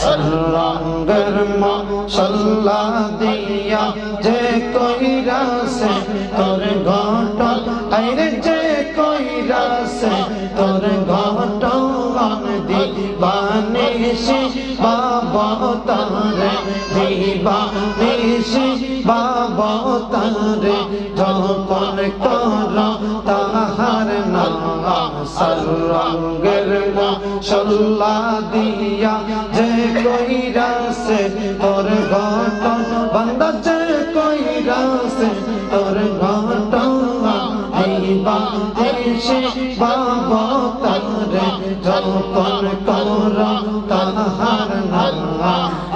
रंगर मसल्ला दिया जे कोई रासे तोर घाटन आइरे जे कोई रासे तोर घाटन दीवानिशी बाबा तारे दीवानिशी बाबा तारे जपन करो ताहार नाम सरंगर मसल्ला दिया जे कोई रासे तोर घाटन बंदा जे कोई रासे तोर घाटन दीवानिशी बाबा तारे जपन करो ताहार नाम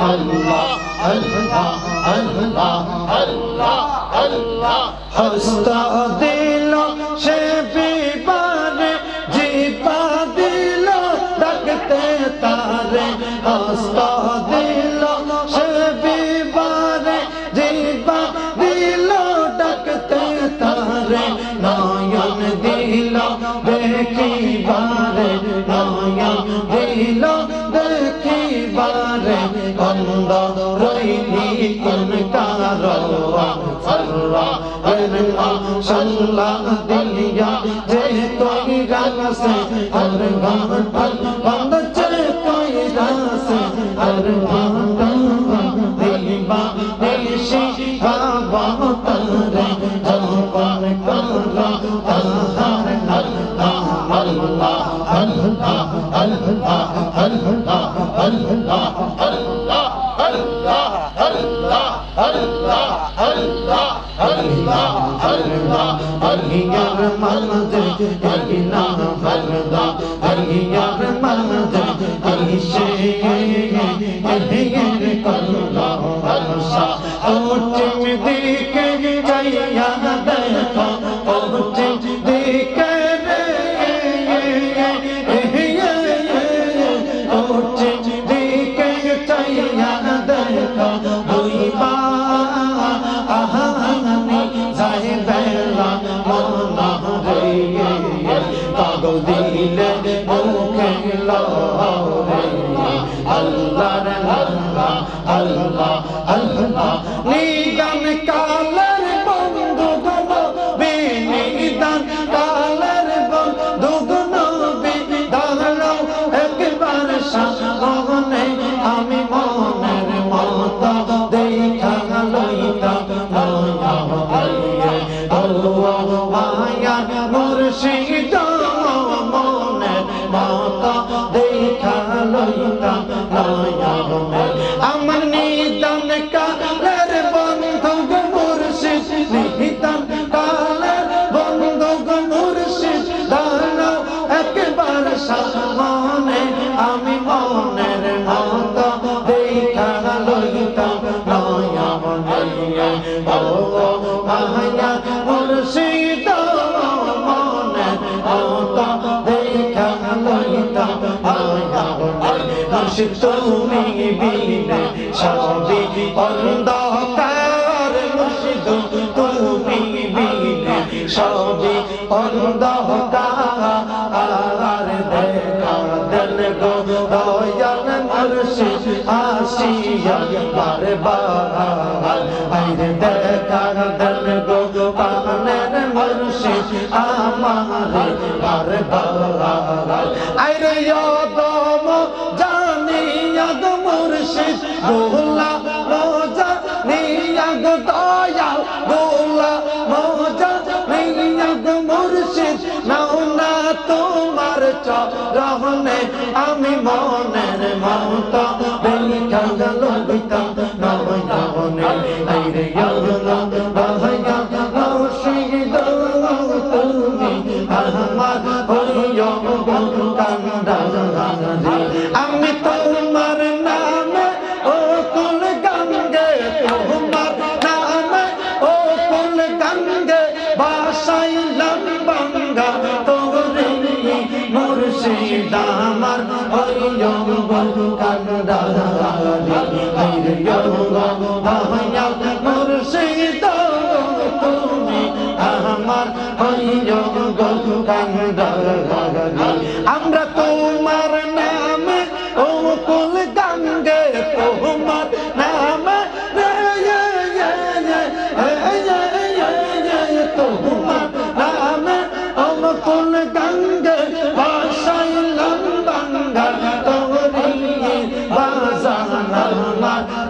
अल्लाह अल्लाह अल्लाह अल्लाह अल्लाह हस्ता दिलो से बीबारे जीवा दिलो डकते तारे हस्ता दिलो से बीबारे जीवा दिलो डकते तारे नयन दिलो देखी बारे नयन दिलो देखी बारे बंदा रही कन कारो सल्ला दिया जे कोई रंग से हर घाटन बंद जे कोई रंग से हर घाटन दीवा देशी बाबा तारे जपन करो ताहार अल्लाह अल्लाह अल्लाह अल्लाह अल्लाह अल्लाह अल्लाह अल्लाह अल्लाह अल्लाह अल्लाह अल्लाह अल्लाह अलियार मन्नत अलिना फरदा अलियार मन्नत अलिशे अलियर कल्ला हरसा ओचिम दिके जैया देखो ओचिम दिके ओचिम दिके जैया देखो दुईबा पागल दिले मुखे लारे अल्लाह अल्लाह अल्लाह अल्लाह निदान कालर बंधु गनो निदान कालर बंधु गनो दानो एक बार सामने आमी मनेर मत देखा लइता माया भाइये अल्लाह माया मुर्शिद मनेर मत देखा लइता माया আমার নিদান কালের বন্ধু গো মুর্শিদ নিদান কালের বন্ধু গো মুর্শিদ দাঁড়াও একবার সামনে আমি মনের মত দেখা লইতাম নয়া মনে ও মায়া মুর্শিদ মনের মত দেখা লইতাম নয়া মনে মুর্শিদ তুমি বিনে সবই অন্ধকার মুর্শিদ তুমি বিনে সবই অন্ধকার দেখা দেন গো দয়াল মুর্শিদ আসিয়া বারবার আইরে দেখা দেন গো পানের মুর্শিদ আমারে বারবার আইরে দম জানিয়াদ মুর্শিদ গোলা মোজা নিয়াগ দয়াল গোলা মোজা নিয়াগ মুর্শিদ নাও না তোমার চরণে আমি মনের মত দেখা লইতাম নয়া মনে আইরে আল্লাহ ভাইয়া মুর্শিদ তুমি আমার হইও কান্দারি আমি তোমার নামে ও কুল গঙ্গে তোমার নামে ও কুল গঙ্গে বাসাইলাম বাঙ্গা তোরে মুর্শিদ আমার হইয় কান্ডারি হইয় দয়াল মুর্শিদ তুমি আমার হইয় কান্ডারি আমরা তোমার নামে ও কুল গঙ্গে তোমার নামে তোমার নামে ও কুল গঙ্গে বাসাইলাম বাঙ্গা তোরে বাজানা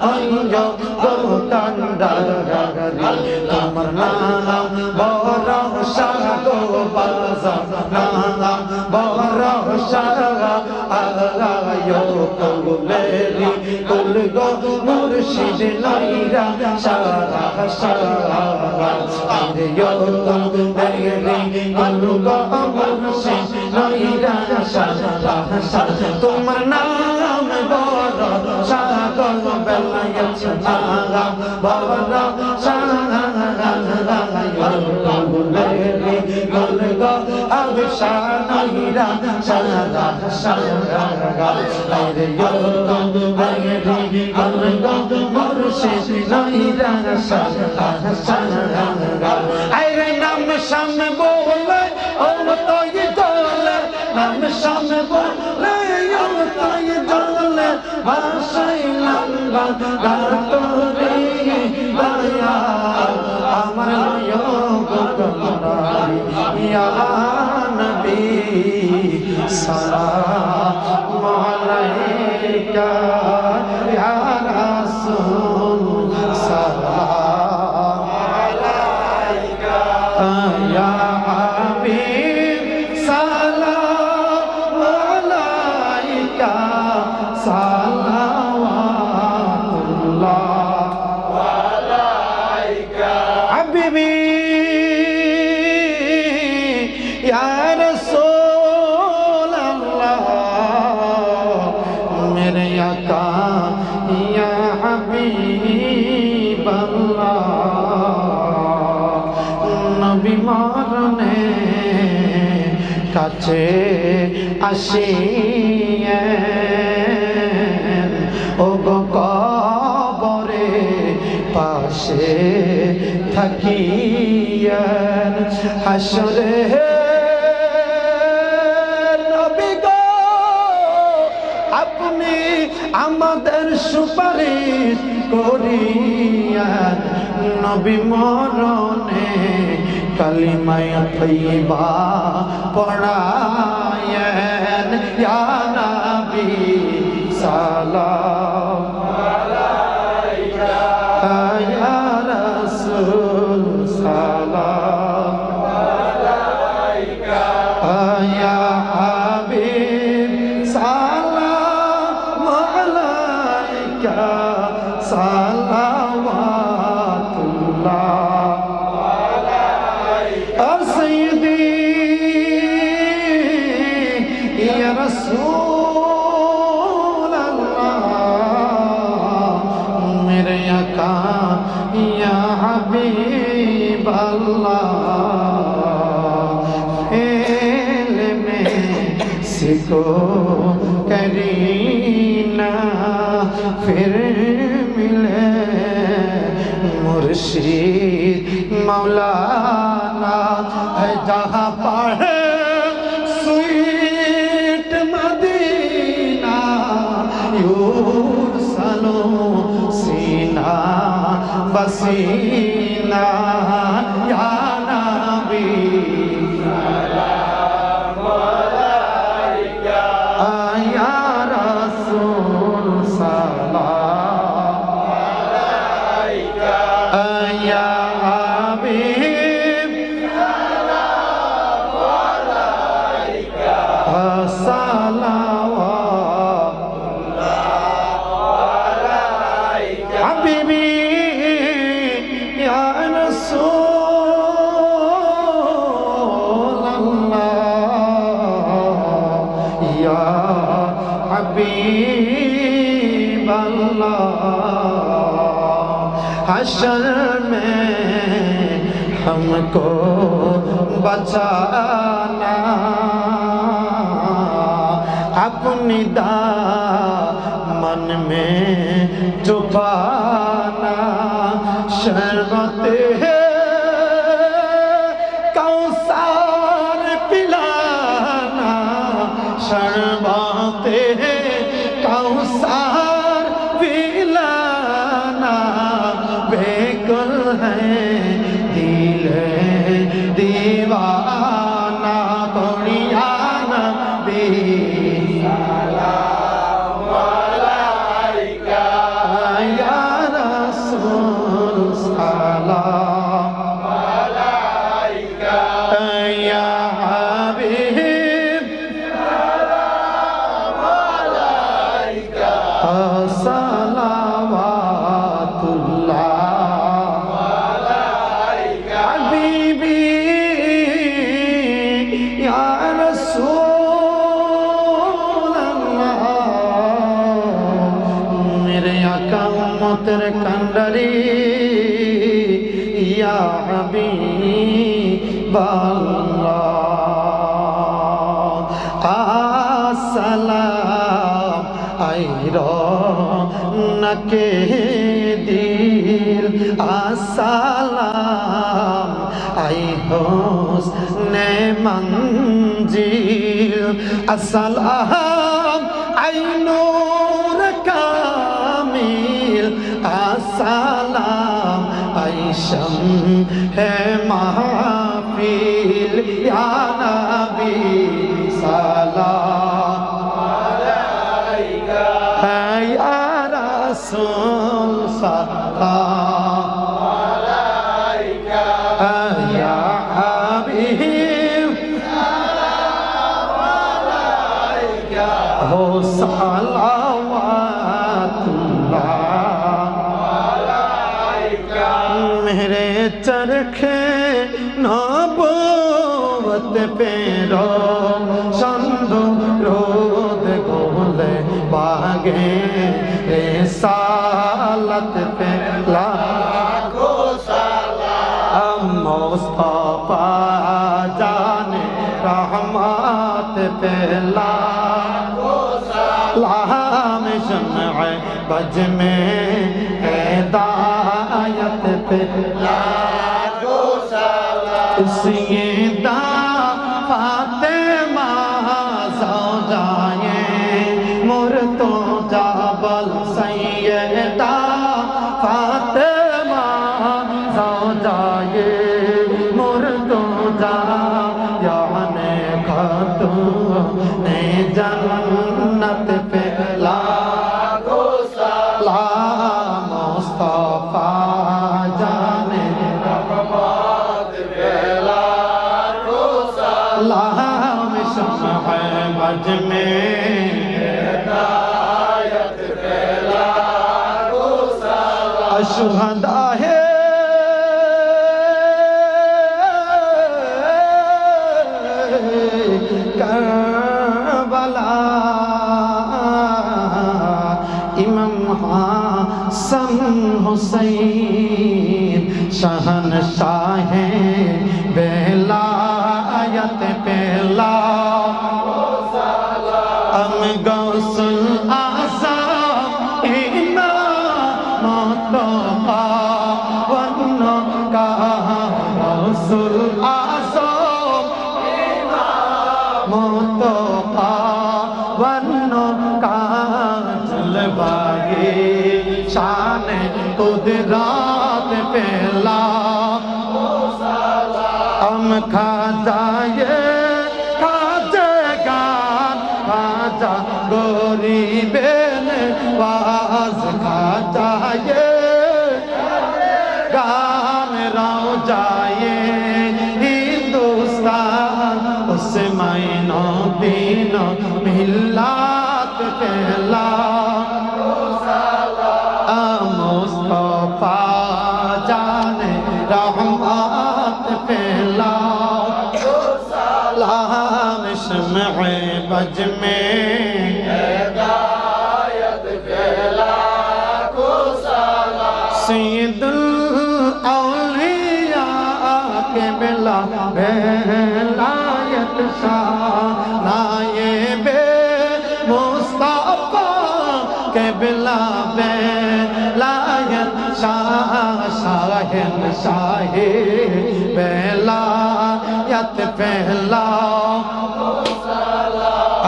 হইয় কান্ডারি তোমার নাম ভরসা গো বাজানা ভরসা আগায়ো কুলেরি কুল গো মুর্শিদ লাইরা সারা সারা আইয়ো কুলেরি কুল গো মুর্শিদ লাইরা সারা সারা তোমার নাম ভরসা গো বেলায়েত নাগা ভরসা কুলেরি কুল গো আবশা নাইরা সারা সারা আইয়ো কুলেরি কুল গো মুর্শিদ লাইরা সারা সারা আইরে নাম সামনে বলে ও তোই দলে নাম সামনে বলে ও তোই দলে বাসাইলাম বাঙ্গা তোরে দয়া আমার কান্ডারি ইয়া নবী সালাম আলাইকা ইয়া রাসূল সালাম আলাইকা ইয়া হাবিব সালাম আলাইকা সালাওয়াতুল্লাহ আলাইকা হাবিবি ইয়া রাসূল আল্লাহ মেরে আকা ইয়া হাবিব আল্লাহ নবী মরণে কাছে আসিয়েন ও গো কবরে পাশে থাকিয়েন হাসরে নবী গো আপনি আমাদের সুপারিশ করিয়েন নবী মরণে কালিমায়ে তয়্যিবা পড়ায়েন ইয়া নবী সালাম আলাইকা ইয়া রাসূল সালাম আলাইকা ইয়া হাবিব সালাম আলাইকা সালাওয়াতুল্লাহ يا رسول الله मेरे आका या हबीब अल्लाह फेल में सिको करीना फिर मिले मुर्शिद मौलाना है जहाँ पढ़े सीना बसीना या नबी सलाम अलैका या रसूल सलाम अलैका या हबीब सलाम अलैका حبيبي يا رسول الله يا حبيب الله حشر में हमको बचाना, अपनी दामन में छुपाना, शरबते कौसर पिलाना, शरबते कौसर पिलाना, बेकुल है दिल दीवाना, बढ़िया नबी सलाम अलैका या रसूल सलाम अलैका या हबीब सलाम अलैका सलावतुल्लाह अलैका हबीबी या रसूल अल्लाह, मेरे आका उम्मतेर कंडरी या हबीब अल्लाह, अस्सलाम आइरो नके दिल, अस्सलाम आई हुस्ने मंजिल, अस्सलाम आई नूर कामिल, अस्सलाम आई शम्ह महफिल, या नबी सलाम अलैका या रसूल सलाम अलैका या हबीब सलाम अलैका हो सलावतुल्लाह अलैका, मेरे चरखे नबूवत पे रोशन रोद गोले बागे रिसालत पे लाखों सलाम, मुस्तफा जाने रहमत पे लाखों सलाम, शम्अ बज में हिदायत पे लाखों सलाम, सैयदा फातिमा ज़ौजाए मुर्तज़ा बल, सैयदा फातिमा ज़ौजाए मुर्तज़ा याने खातूने जन्नत पे लाखों सलाम, मुस्तफा जाने रहमत पे लाखों सलाम, शम्अ बज में हिदायत पे लाखों सलाम, शुहदा है करबला, इमाम हसन हुसैन शहनशाह बेलायत पेला, हम गौसुल आज़म इमाम मुस्तफा वन्नो का गौसुल आज़म इमाम मुस्तफा वन्नो का जलवाए शान कुदरत पेला, हम खा जाए खाजा गरीबेन वाज खा जाए गान राव जाए हिंदुस्तान, उस महीनों दिनों मिलात पहला, मुस्तफा जाने रहमत पहला, सलाम शम्अ बज में हिदायत फैला को सलाम, सैयदुल औलिया बिला बेलायत शानाए बे मुस्तफा के बिला बेलायत शाहिन शाही बेलायत पहला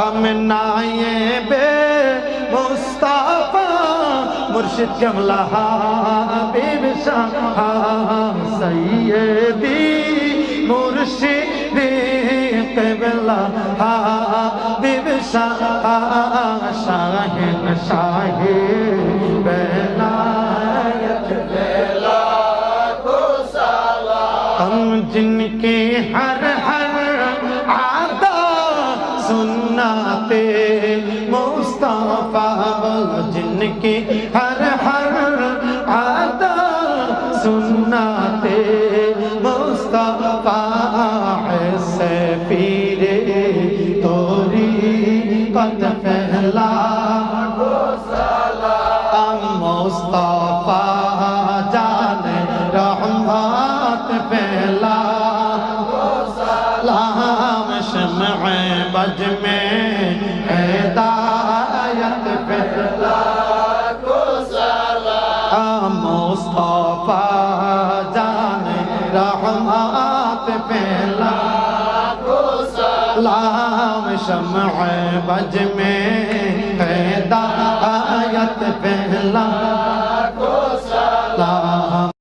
अमनाए बे मुस्तफा मुर्शिद कमला हबीब शाह सैयदी मुर्शिद कमला हबीब शाह शाहिन शाही बेलायत बेला को सलाम जिनके हर हर आदा सुन्नते मुस्तफा जिनकी हर हर आदा सुन्नते मुस्तफा से पीरे तोरी कत पहला मुस्तफा जाने रहमत पहला सलाम शम्अ बज में हिदायत पहला को सलाम मुस्तफा जाने रहमत पहला को सलाम शम्अ बज में हिदायत पहला